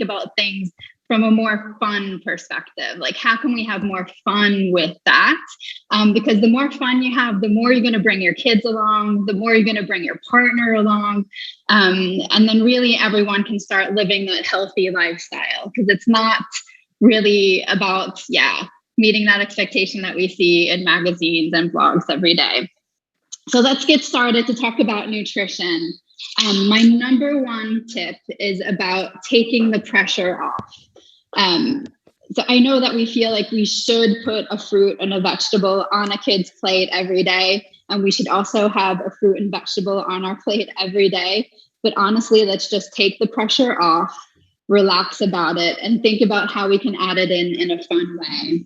about things from a more fun perspective. Like, how can we have more fun with that? Because the more fun you have, the more you're going to bring your kids along, the more you're going to bring your partner along. And then really everyone can start living that healthy lifestyle, because it's not really about, meeting that expectation that we see in magazines and blogs every day. So let's get started to talk about nutrition. My number one tip is about taking the pressure off. So I know that we feel like we should put a fruit and a vegetable on a kid's plate every day, and we should also have a fruit and vegetable on our plate every day. But honestly, let's just take the pressure off, relax about it, and think about how we can add it in a fun way.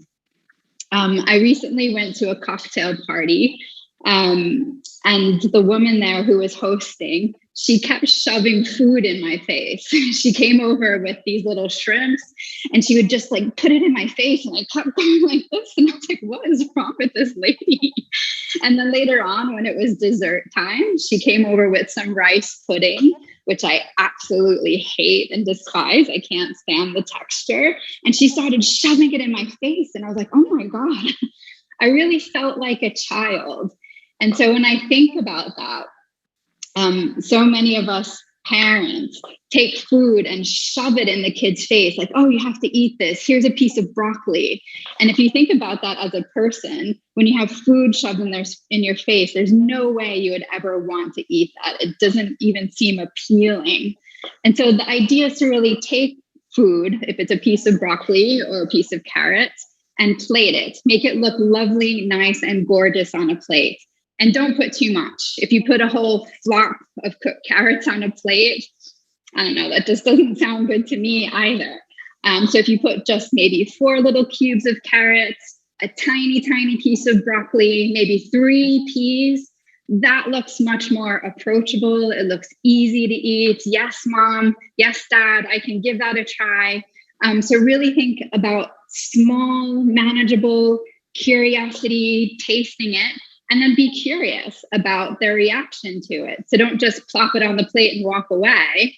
I recently went to a cocktail party, and the woman there who was hosting, she kept shoving food in my face. She came over with these little shrimps and she would just like put it in my face, and I kept going like this. And I was like, what is wrong with this lady? And then later on, when it was dessert time, she came over with some rice pudding, which I absolutely hate and despise. I can't stand the texture. And she started shoving it in my face. And I was like, oh my God, I really felt like a child. And so when I think about that, so many of us parents take food and shove it in the kid's face, like, oh, you have to eat this. Here's a piece of broccoli. And if you think about that as a person, when you have food shoved in your face, there's no way you would ever want to eat that. It doesn't even seem appealing. And so the idea is to really take food, if it's a piece of broccoli or a piece of carrot, and plate it. Make it look lovely, nice, and gorgeous on a plate. And don't put too much. If you put a whole flop of cooked carrots on a plate, I don't know, that just doesn't sound good to me either. So if you put just maybe 4 little cubes of carrots, a tiny, tiny piece of broccoli, maybe 3 peas, that looks much more approachable. It looks easy to eat. Yes, mom. Yes, dad. I can give that a try. So really think about small, manageable curiosity, tasting it. And then be curious about their reaction to it. So don't just plop it on the plate and walk away.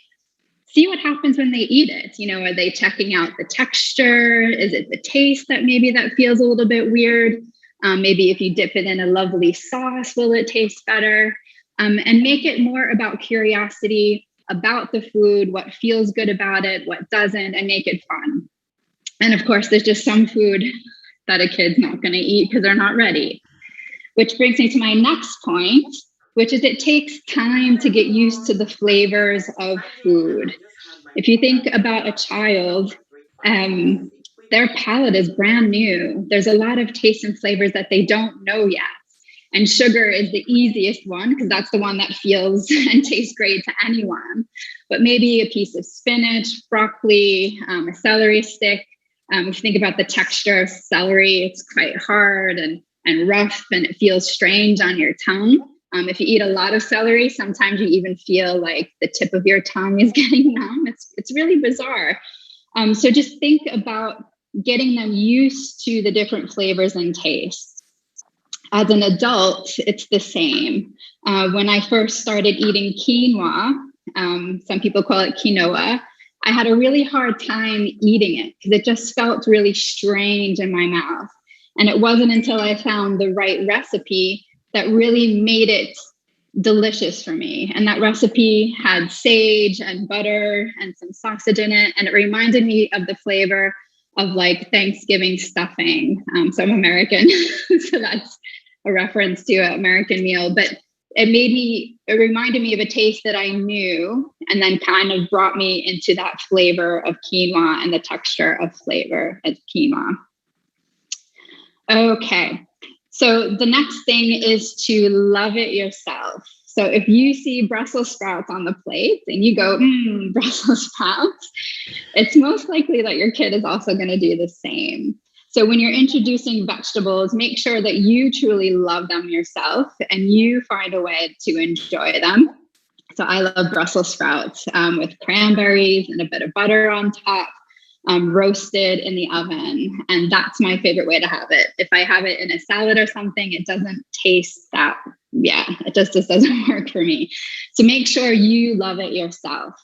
See what happens when they eat it. You know, are they checking out the texture? Is it the taste that feels a little bit weird? Maybe if you dip it in a lovely sauce, will it taste better? And make it more about curiosity, about the food, what feels good about it, what doesn't, and make it fun. And of course, there's just some food that a kid's not going to eat because they're not ready. Which brings me to my next point, which is it takes time to get used to the flavors of food. If you think about a child, their palate is brand new. There's a lot of tastes and flavors that they don't know yet. And sugar is the easiest one because that's the one that feels and tastes great to anyone. But maybe a piece of spinach, broccoli, a celery stick. If you think about the texture of celery, it's quite hard and rough, and it feels strange on your tongue. If you eat a lot of celery, sometimes you even feel like the tip of your tongue is getting numb. It's really bizarre. So just think about getting them used to the different flavors and tastes. As an adult, it's the same. When I first started eating quinoa, some people call it quinoa, I had a really hard time eating it because it just felt really strange in my mouth. And it wasn't until I found the right recipe that really made it delicious for me. And that recipe had sage and butter and some sausage in it. And it reminded me of the flavor of like Thanksgiving stuffing. So I'm American, so that's a reference to an American meal. But it reminded me of a taste that I knew, and then kind of brought me into that flavor of quinoa and the texture of flavor of quinoa. Okay, so the next thing is to love it yourself. So if you see Brussels sprouts on the plate and you go, Brussels sprouts, it's most likely that your kid is also going to do the same. So when you're introducing vegetables, make sure that you truly love them yourself and you find a way to enjoy them. So I love Brussels sprouts with cranberries and a bit of butter on top. Roasted in the oven. And that's my favorite way to have it. If I have it in a salad or something, it doesn't taste that, it just doesn't work for me. So make sure you love it yourself.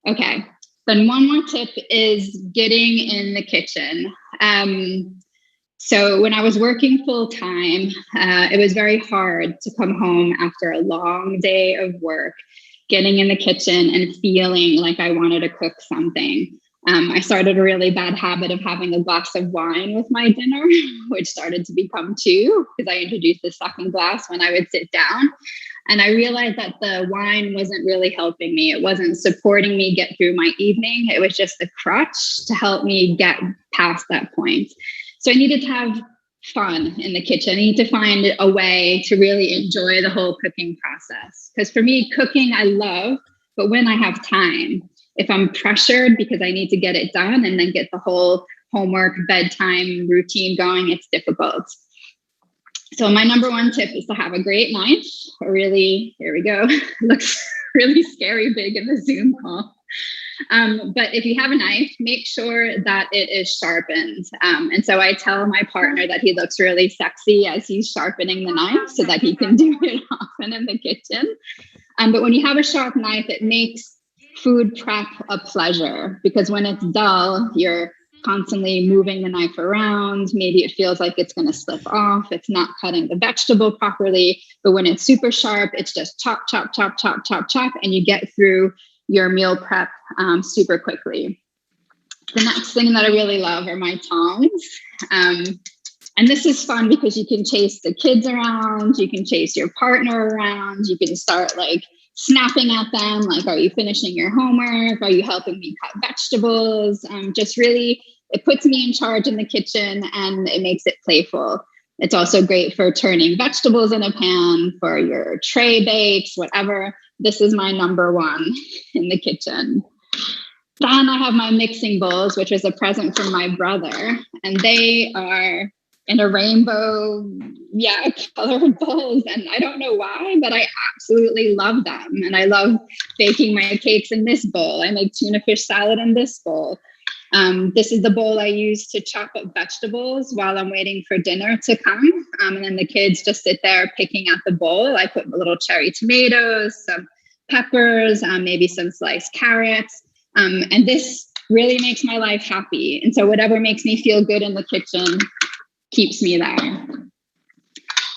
Okay, Then one more tip is getting in the kitchen. So when I was working full time, it was very hard to come home after a long day of work, getting in the kitchen and feeling like I wanted to cook something. I started a really bad habit of having a glass of wine with my dinner, which started to become two because I introduced the second glass when I would sit down. And I realized that the wine wasn't really helping me. It wasn't supporting me get through my evening. It was just a crutch to help me get past that point. So I needed to have fun in the kitchen. I need to find a way to really enjoy the whole cooking process. Because for me, cooking I love, but when I have time, if I'm pressured because I need to get it done and then get the whole homework, bedtime routine going, it's difficult. So my number one tip is to have a great knife. Here we go. Looks really scary big in the Zoom call. But if you have a knife, make sure that it is sharpened. And so I tell my partner that he looks really sexy as he's sharpening the knife so that he can do it often in the kitchen. But when you have a sharp knife, it makes food prep a pleasure, because when it's dull, you're constantly moving the knife around. Maybe it feels like it's going to slip off. It's not cutting the vegetable properly. But when it's super sharp, it's just chop, chop, chop, chop, chop, chop, and you get through your meal prep super quickly. The next thing that I really love are my tongs. And this is fun because you can chase the kids around, you can chase your partner around, you can start like snapping at them, like, are you finishing your homework? Are you helping me cut vegetables? Just really, it puts me in charge in the kitchen and it makes it playful. It's also great for turning vegetables in a pan, for your tray bakes, whatever. This is my number one in the kitchen. Then I have my mixing bowls, which was a present from my brother, and they are in a rainbow, colored bowls. And I don't know why, but I absolutely love them. And I love baking my cakes in this bowl. I make tuna fish salad in this bowl. This is the bowl I use to chop up vegetables while I'm waiting for dinner to come. And then the kids just sit there picking at the bowl. I put little cherry tomatoes, some peppers, maybe some sliced carrots. And this really makes my life happy. And so whatever makes me feel good in the kitchen keeps me there.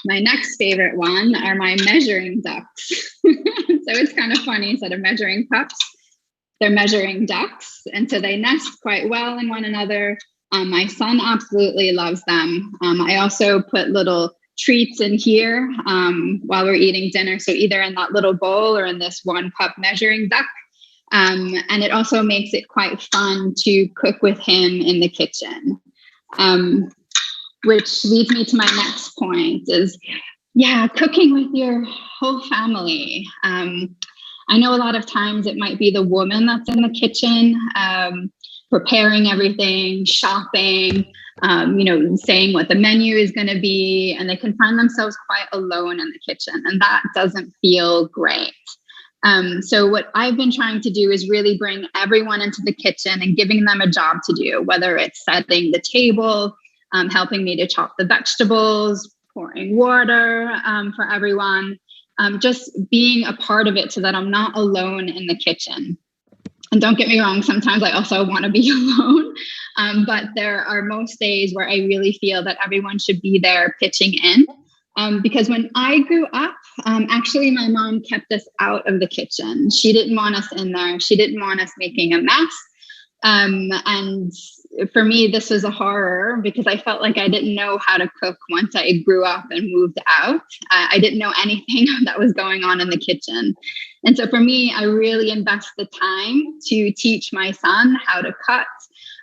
My next favorite one are my measuring ducks. So it's kind of funny, instead of measuring cups, they're measuring ducks. And so they nest quite well in one another. My son absolutely loves them. I also put little treats in here while we're eating dinner. So either in that little bowl or in this 1 cup measuring duck. And it also makes it quite fun to cook with him in the kitchen. Which leads me to my next point is, cooking with your whole family. I know a lot of times it might be the woman that's in the kitchen, preparing everything, shopping, saying what the menu is going to be, and they can find themselves quite alone in the kitchen, and that doesn't feel great. So what I've been trying to do is really bring everyone into the kitchen and giving them a job to do, whether it's setting the table, helping me to chop the vegetables, pouring water for everyone, just being a part of it so that I'm not alone in the kitchen. And don't get me wrong, sometimes I also want to be alone, but there are most days where I really feel that everyone should be there pitching in. Because when I grew up, actually my mom kept us out of the kitchen. She didn't want us in there. She didn't want us making a mess. And for me, this was a horror because I felt like I didn't know how to cook once I grew up and moved out. I didn't know anything that was going on in the kitchen. And so for me, I really invest the time to teach my son how to cut,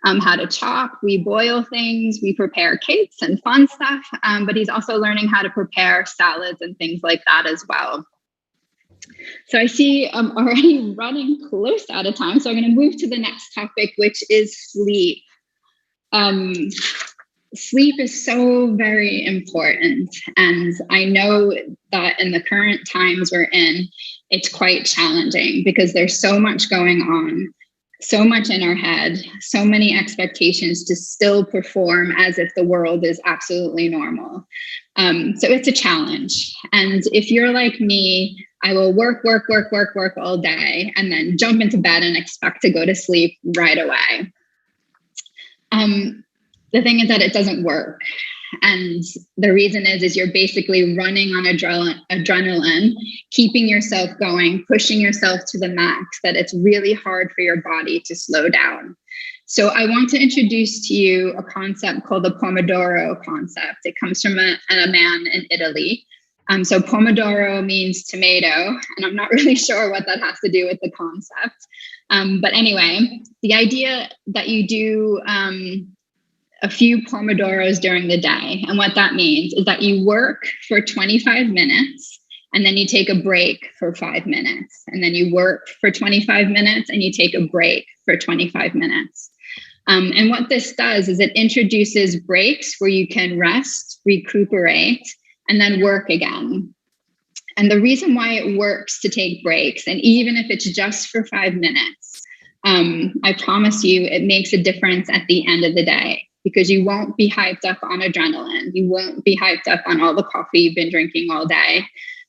how to chop. We boil things, we prepare cakes and fun stuff, but he's also learning how to prepare salads and things like that as well. So I see I'm already running close out of time. So I'm going to move to the next topic, which is sleep. Sleep is so very important. And I know that in the current times we're in, it's quite challenging because there's so much going on, so much in our head, so many expectations to still perform as if the world is absolutely normal. So it's a challenge. And if you're like me, I will work all day and then jump into bed and expect to go to sleep right away. The thing is that it doesn't work. And the reason is you're basically running on adrenaline, keeping yourself going, pushing yourself to the max, that it's really hard for your body to slow down. So I want to introduce to you a concept called the Pomodoro concept. It comes from a man in Italy. So Pomodoro means tomato, and I'm not really sure what that has to do with the concept. But anyway, the idea that you do a few Pomodoros during the day. And what that means is that you work for 25 minutes and then you take a break for 5 minutes. And then you work for 25 minutes and you take a break for 25 minutes. And what this does is it introduces breaks where you can rest, recuperate, and then work again. And the reason why it works to take breaks, and even if it's just for 5 minutes, I promise you it makes a difference at the end of the day, because you won't be hyped up on adrenaline. You won't be hyped up on all the coffee you've been drinking all day.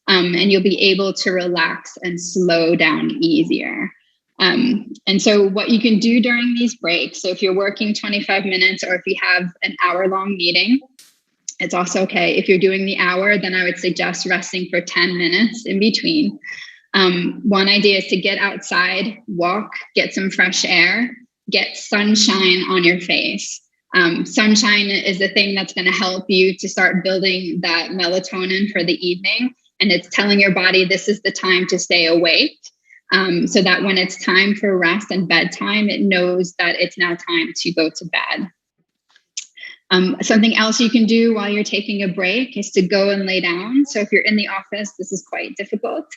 And you'll be able to relax and slow down easier. And so what you can do during these breaks, so if you're working 25 minutes or if you have an hour-long meeting, it's also okay. If you're doing the hour, then I would suggest resting for 10 minutes in between. One idea is to get outside, walk, get some fresh air, get sunshine on your face. Sunshine is the thing that's going to help you to start building that melatonin for the evening. And it's telling your body this is the time to stay awake, so that when it's time for rest and bedtime, it knows that it's now time to go to bed. Something else you can do while you're taking a break is to go and lay down. So if you're in the office, this is quite difficult.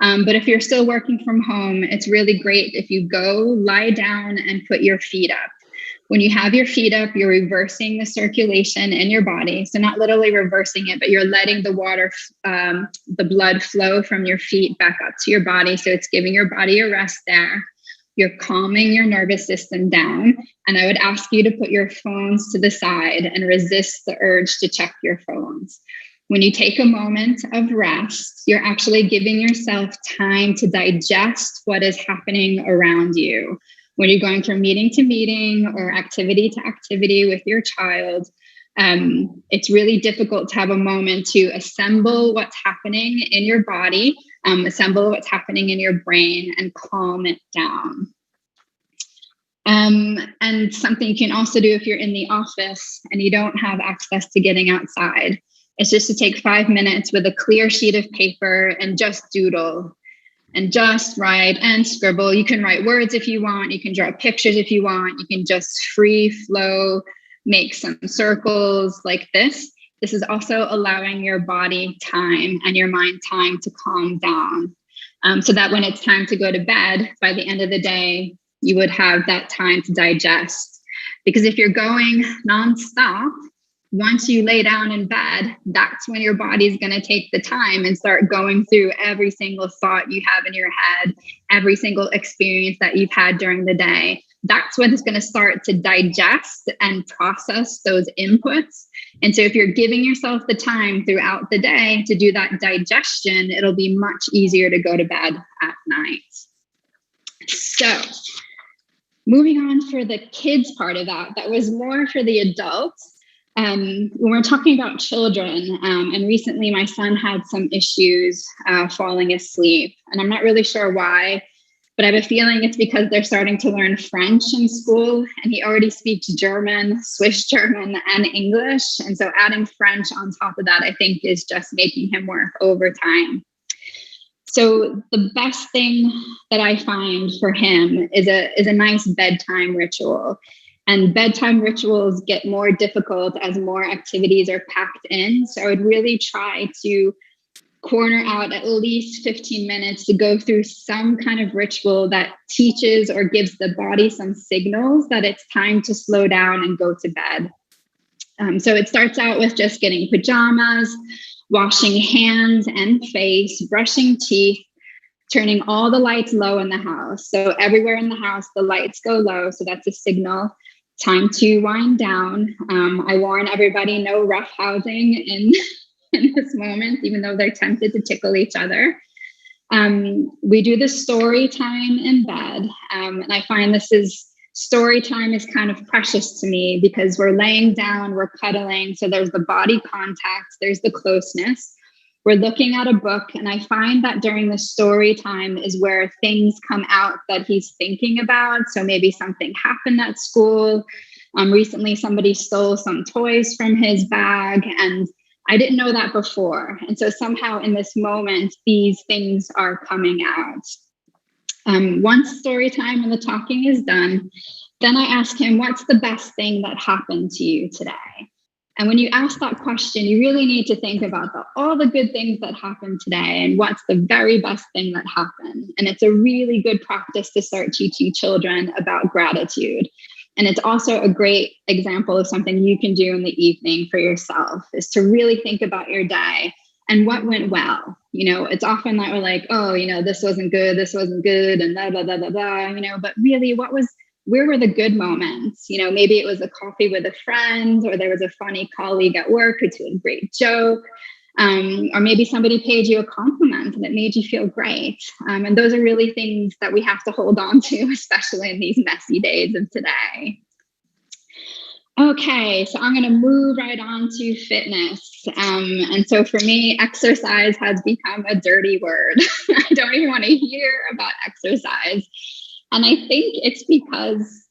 But if you're still working from home, it's really great if you go lie down and put your feet up. When you have your feet up, you're reversing the circulation in your body. So not literally reversing it, but you're letting the water, the blood flow from your feet back up to your body. So it's giving your body a rest there. You're calming your nervous system down. And I would ask you to put your phones to the side and resist the urge to check your phones. When you take a moment of rest, you're actually giving yourself time to digest what is happening around you. When you're going from meeting to meeting or activity to activity with your child, it's really difficult to have a moment to assemble what's happening in your body, assemble what's happening in your brain, and calm it down. And something you can also do if you're in the office and you don't have access to getting outside is just to take 5 minutes with a clear sheet of paper and just doodle. And just write and scribble. You can write words if you want. You can draw pictures if you want. You can just free flow, make some circles like this. This is also allowing your body time and your mind time to calm down, so that when it's time to go to bed, by the end of the day, you would have that time to digest. Because if you're going nonstop, once you lay down in bed, that's when your body's going to take the time and start going through every single thought you have in your head, every single experience that you've had during the day. That's when it's going to start to digest and process those inputs. And so if you're giving yourself the time throughout the day to do that digestion, it'll be much easier to go to bed at night. So moving on for the kids part of that was more for the adults. When we're talking about children, and recently my son had some issues falling asleep, and I'm not really sure why, but I have a feeling it's because they're starting to learn French in school, and he already speaks German, Swiss German, and English. And so adding French on top of that, I think, is just making him work overtime. So the best thing that I find for him is a nice bedtime ritual. And bedtime rituals get more difficult as more activities are packed in. So I would really try to corner out at least 15 minutes to go through some kind of ritual that teaches or gives the body some signals that it's time to slow down and go to bed. So it starts out with just getting pajamas, washing hands and face, brushing teeth, turning all the lights low in the house. So everywhere in the house, the lights go low. So that's a signal. Time to wind down. I warn everybody, no roughhousing in this moment, even though they're tempted to tickle each other. We do the story time in bed. And I find story time is kind of precious to me because we're laying down, we're cuddling. So there's the body contact, there's the closeness. We're looking at a book. And I find that during the story time is where things come out that he's thinking about. So maybe something happened at school. Recently, somebody stole some toys from his bag, and I didn't know that before. And so somehow in this moment, these things are coming out. Once story time and the talking is done, then I ask him, what's the best thing that happened to you today? And when you ask that question, you really need to think about all the good things that happened today and what's the very best thing that happened. And it's a really good practice to start teaching children about gratitude. And it's also a great example of something you can do in the evening for yourself, is to really think about your day and what went well. It's often that we're like, oh, this wasn't good, and blah, blah, blah, blah, blah, but really where were the good moments? Maybe it was a coffee with a friend, or there was a funny colleague at work who told a great joke. Or maybe somebody paid you a compliment and it made you feel great. And those are really things that we have to hold on to, especially in these messy days of today. Okay, so I'm going to move right on to fitness. And so for me, exercise has become a dirty word. I don't even want to hear about exercise. And I think it's because,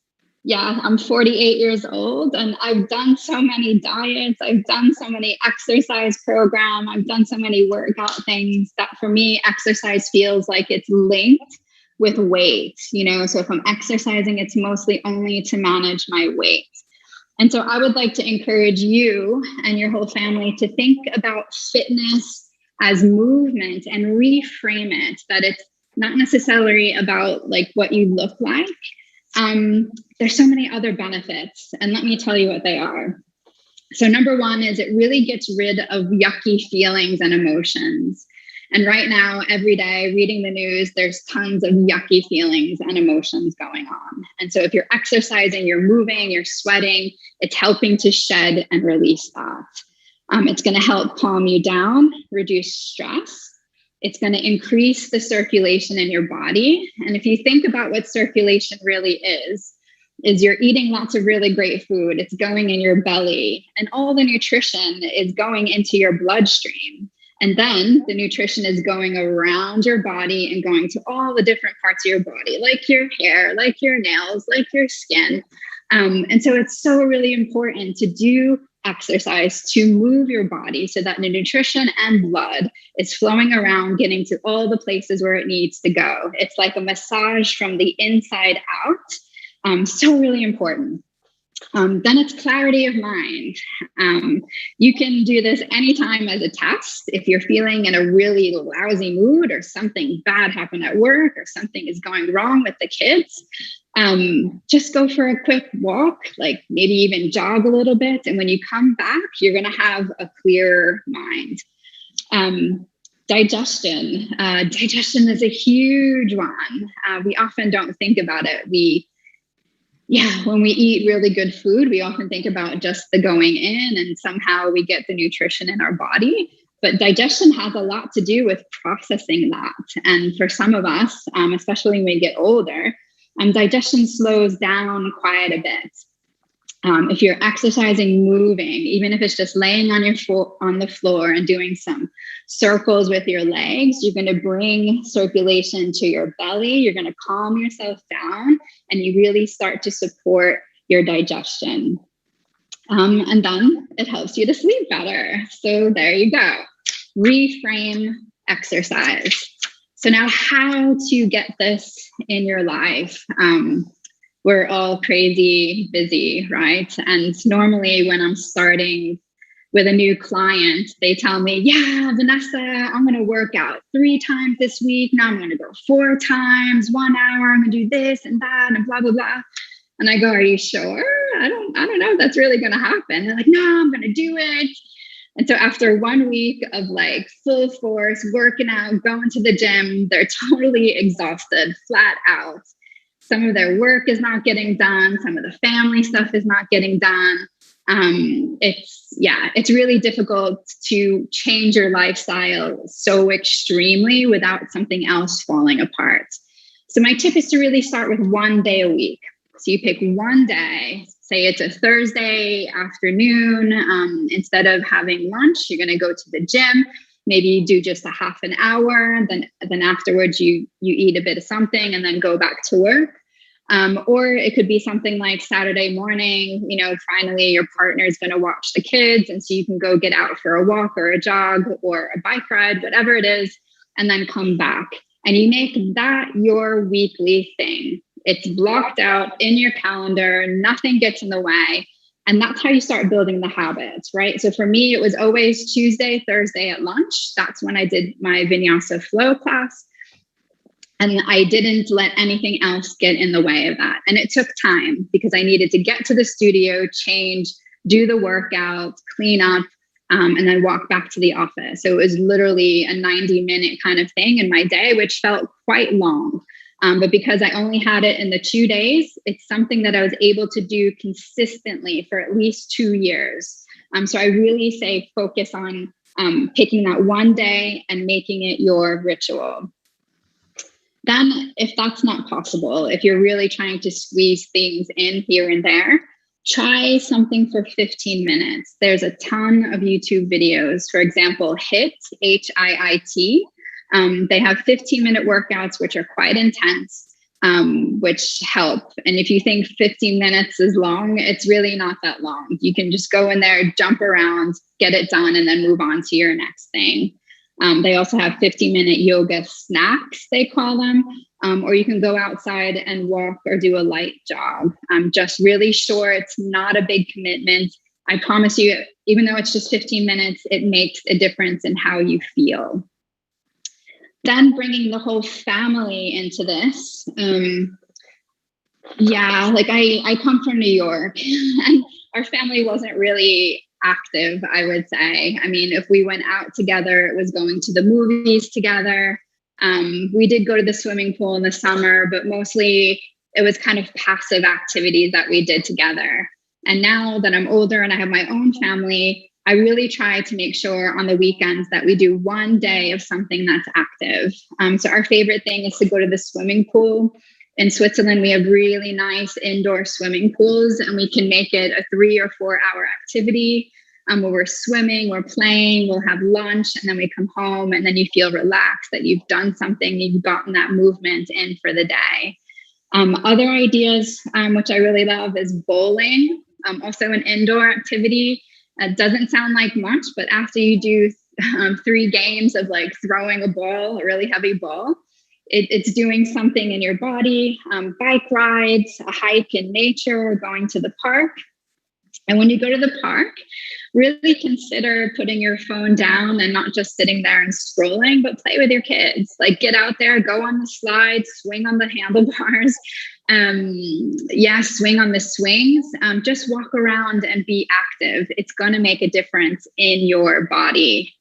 I'm 48 years old and I've done so many diets. I've done so many exercise programs. I've done so many workout things that for me, exercise feels like it's linked with weight. So if I'm exercising, it's mostly only to manage my weight. And so I would like to encourage you and your whole family to think about fitness as movement and reframe it, that it's not necessarily about like what you look like. There's so many other benefits, and let me tell you what they are. So number one is it really gets rid of yucky feelings and emotions. And right now, every day reading the news, there's tons of yucky feelings and emotions going on. And so if you're exercising, you're moving, you're sweating, it's helping to shed and release that. It's going to help calm you down, reduce stress. It's going to increase the circulation in your body. And if you think about what circulation really is you're eating lots of really great food. It's going in your belly, and all the nutrition is going into your bloodstream. And then the nutrition is going around your body and going to all the different parts of your body, like your hair, like your nails, like your skin. And so it's so really important to do exercise, to move your body so that the nutrition and blood is flowing around, getting to all the places where it needs to go. It's like a massage from the inside out. So really important. Then it's clarity of mind. You can do this anytime as a test. If you're feeling in a really lousy mood, or something bad happened at work, or something is going wrong with the kids, just go for a quick walk, like maybe even jog a little bit. And when you come back, you're going to have a clearer mind. Digestion. Digestion is a huge one. We often don't think about it. When we eat really good food, we often think about just the going in and somehow we get the nutrition in our body. But digestion has a lot to do with processing that. And for some of us, especially when we get older, digestion slows down quite a bit. If you're exercising, moving, even if it's just laying on the floor and doing some circles with your legs, you're going to bring circulation to your belly. You're going to calm yourself down, and you really start to support your digestion. And then it helps you to sleep better. So there you go. Reframe exercise. So now how to get this in your life? We're all crazy busy, right? And normally when I'm starting with a new client, they tell me, yeah, Vanessa, I'm going to work out 3 times this week. Now I'm going to go 4 times, 1 hour. I'm going to do this and that and blah, blah, blah. And I go, are you sure? I don't know if that's really going to happen. They're like, no, I'm going to do it. And so after 1 week of like full force, working out, going to the gym, they're totally exhausted, flat out. Some of their work is not getting done. Some of the family stuff is not getting done. It's really difficult to change your lifestyle so extremely without something else falling apart. So my tip is to really start with 1 day a week. So you pick one day, say it's a Thursday afternoon. Instead of having lunch, you're going to go to the gym. Maybe you do just a half an hour. Then afterwards you eat a bit of something and then go back to work. Or it could be something like Saturday morning, finally your partner is going to watch the kids. And so you can go get out for a walk or a jog or a bike ride, whatever it is, and then come back. And you make that your weekly thing. It's blocked out in your calendar. Nothing gets in the way. And that's how you start building the habits, right? So for me, it was always Tuesday, Thursday at lunch. That's when I did my Vinyasa flow class. And I didn't let anything else get in the way of that. And it took time because I needed to get to the studio, change, do the workout, clean up, and then walk back to the office. So it was literally a 90-minute kind of thing in my day, which felt quite long. But because I only had it in the 2 days, it's something that I was able to do consistently for at least 2 years. So I really say focus on picking that one day and making it your ritual. Then if that's not possible, if you're really trying to squeeze things in here and there, try something for 15 minutes. There's a ton of YouTube videos. For example, HIIT, H-I-I-T. They have 15-minute workouts, which are quite intense, which help. And if you think 15 minutes is long, it's really not that long. You can just go in there, jump around, get it done, and then move on to your next thing. They also have 15-minute yoga snacks, they call them, or you can go outside and walk or do a light jog. Just really short, not a big commitment. I promise you, even though it's just 15 minutes, it makes a difference in how you feel. Then bringing the whole family into this. I come from New York and our family wasn't really active, I would say. I mean, if we went out together, it was going to the movies together. We did go to the swimming pool in the summer, but mostly it was kind of passive activities that we did together. And now that I'm older and I have my own family, I really try to make sure on the weekends that we do 1 day of something that's active. So our favorite thing is to go to the swimming pool. In Switzerland, we have really nice indoor swimming pools, and we can make it a 3 or 4 hour activity where we're swimming, we're playing, we'll have lunch, and then we come home, and then you feel relaxed that you've done something, you've gotten that movement in for the day. Other ideas, which I really love, is bowling, also an indoor activity. It doesn't sound like much, but after you do 3 games of like throwing a ball, a really heavy ball, it's doing something in your body. Bike rides, a hike in nature, going to the park. And when you go to the park, really consider putting your phone down and not just sitting there and scrolling, but play with your kids. Like get out there, go on the slides, swing on the handlebars. Swing on the swings. Just walk around and be active. It's going to make a difference in your body.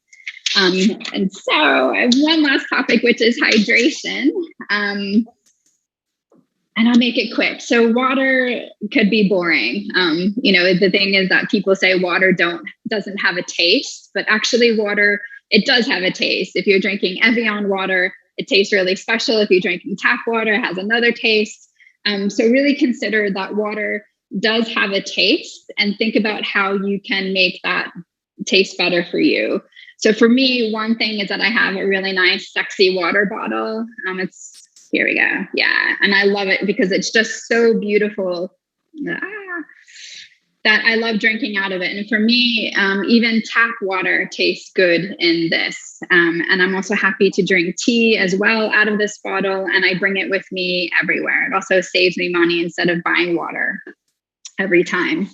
And so I have one last topic, which is hydration. And I'll make it quick. So water could be boring. The thing is that people say water doesn't have a taste, but actually water, it does have a taste. If you're drinking Evian water, it tastes really special. If you're drinking tap water, it has another taste. So really consider that water does have a taste and think about how you can make that taste better for you. So for me, one thing is that I have a really nice, sexy water bottle. Here we go. Yeah. And I love it because it's just so beautiful that I love drinking out of it. And for me, even tap water tastes good in this. And I'm also happy to drink tea as well out of this bottle. And I bring it with me everywhere. It also saves me money instead of buying water every time.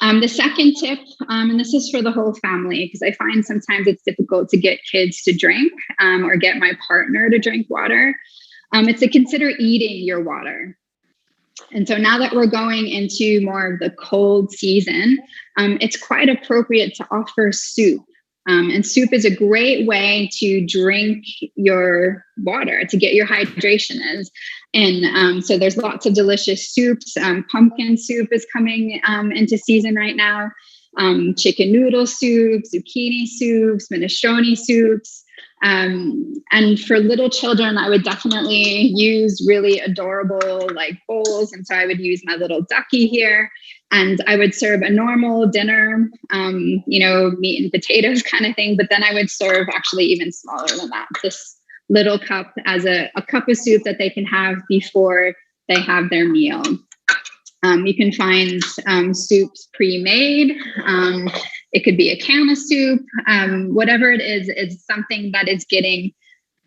The second tip, and this is for the whole family, because I find sometimes it's difficult to get kids to drink or get my partner to drink water. It's to consider eating your water. And so now that we're going into more of the cold season, it's quite appropriate to offer soup. And soup is a great way to drink your water, to get your hydration is. And so there's lots of delicious soups. Pumpkin soup is coming into season right now. Chicken noodle soup, zucchini soups, minestrone soups. And for little children, I would definitely use really adorable like bowls. And so I would use my little ducky here, and I would serve a normal dinner, meat and potatoes kind of thing. But then I would serve actually even smaller than that, this little cup as a cup of soup that they can have before they have their meal. You can find soups pre-made. It could be a can of soup. Whatever it is something that is getting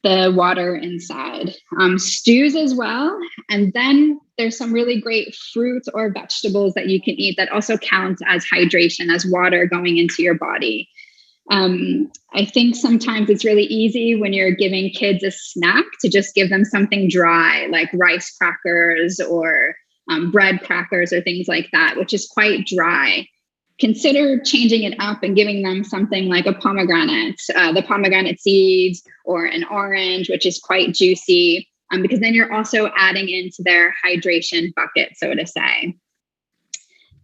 the water inside. Stews as well. And then there's some really great fruit or vegetables that you can eat that also count as hydration, as water going into your body. I think sometimes it's really easy when you're giving kids a snack to just give them something dry, like rice crackers or bread crackers or things like that, which is quite dry. Consider changing it up and giving them something like a pomegranate, the pomegranate seeds, or an orange, which is quite juicy, because then you're also adding into their hydration bucket, so to say.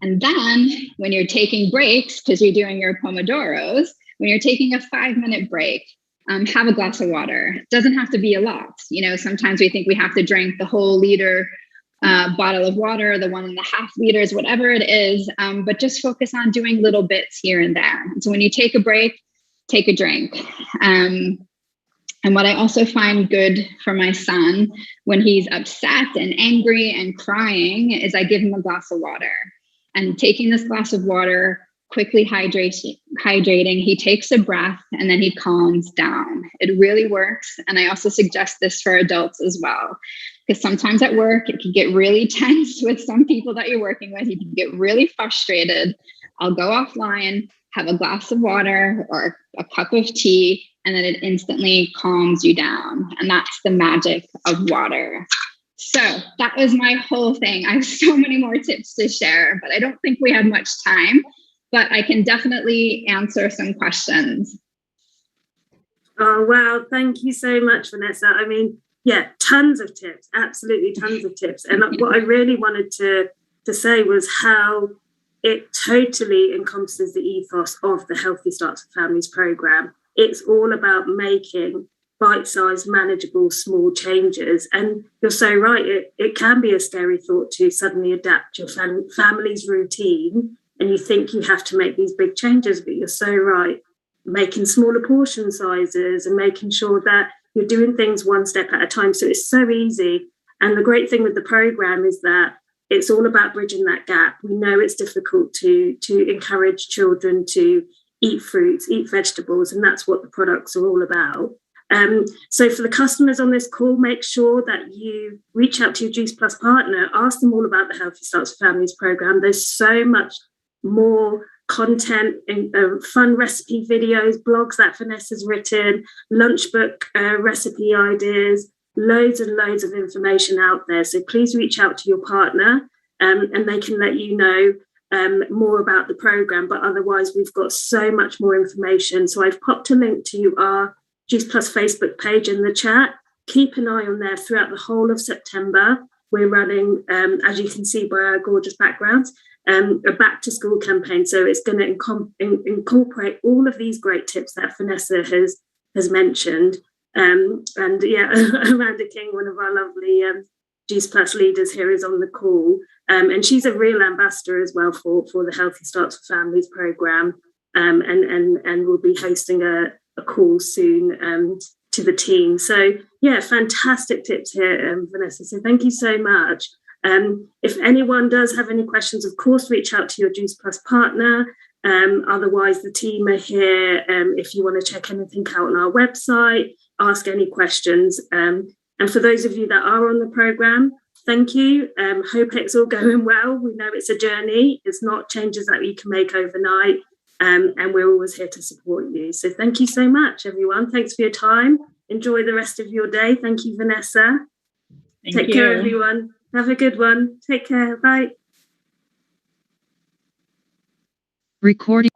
And then when you're taking breaks, because you're doing your pomodoros, when you're taking a 5-minute break, have a glass of water. It doesn't have to be a lot. Sometimes we think we have to drink the whole liter bottle of water, the 1.5 liters, whatever it is, but just focus on doing little bits here and there. And so when you take a break, take a drink. And what I also find good for my son when he's upset and angry and crying is I give him a glass of water. And taking this glass of water, quickly hydrating, he takes a breath and then he calms down. It really works. And I also suggest this for adults as well, because sometimes at work, it can get really tense with some people that you're working with. You can get really frustrated. I'll go offline, have a glass of water or a cup of tea, and then it instantly calms you down. And that's the magic of water. So that was my whole thing. I have so many more tips to share, but I don't think we have much time. But I can definitely answer some questions. Oh, wow. Thank you so much, Vanessa. I mean, yeah, tons of tips, absolutely tons of tips. And what I really wanted to say was how it totally encompasses the ethos of the Healthy Start to Families program. It's all about making bite-sized, manageable, small changes. And you're so right, it can be a scary thought to suddenly adapt your family's routine, and you think you have to make these big changes, but you're so right. Making smaller portion sizes and making sure that you're doing things one step at a time. So it's so easy. And the great thing with the program is that it's all about bridging that gap. We know it's difficult to encourage children to eat fruits, eat vegetables, and that's what the products are all about. So for the customers on this call, make sure that you reach out to your Juice Plus partner, ask them all about the Healthy Starts for Families program. There's so much more content and fun recipe videos, blogs that Vanessa's written, lunchbook recipe ideas, loads and loads of information out there. So please reach out to your partner and they can let you know more about the program. But otherwise, we've got so much more information. So I've popped a link to our Juice Plus Facebook page in the chat. Keep an eye on there throughout the whole of September. We're running, as you can see by our gorgeous backgrounds, a back to school campaign. So it's going to incorporate all of these great tips that Vanessa has mentioned. And yeah, Amanda King, one of our lovely Juice Plus leaders here, is on the call. And she's a real ambassador as well for the Healthy Starts for Families program. And we'll be hosting a call soon to the team. So yeah, fantastic tips here, Vanessa. So thank you so much. If anyone does have any questions, of course, reach out to your Juice Plus partner. Otherwise, the team are here if you want to check anything out on our website, ask any questions. And for those of you that are on the program, thank you. Hope it's all going well. We know it's a journey. It's not changes that you can make overnight. And we're always here to support you. So thank you so much, everyone. Thanks for your time. Enjoy the rest of your day. Thank you, Vanessa. Take care, everyone. Have a good one. Take care. Bye. Recording.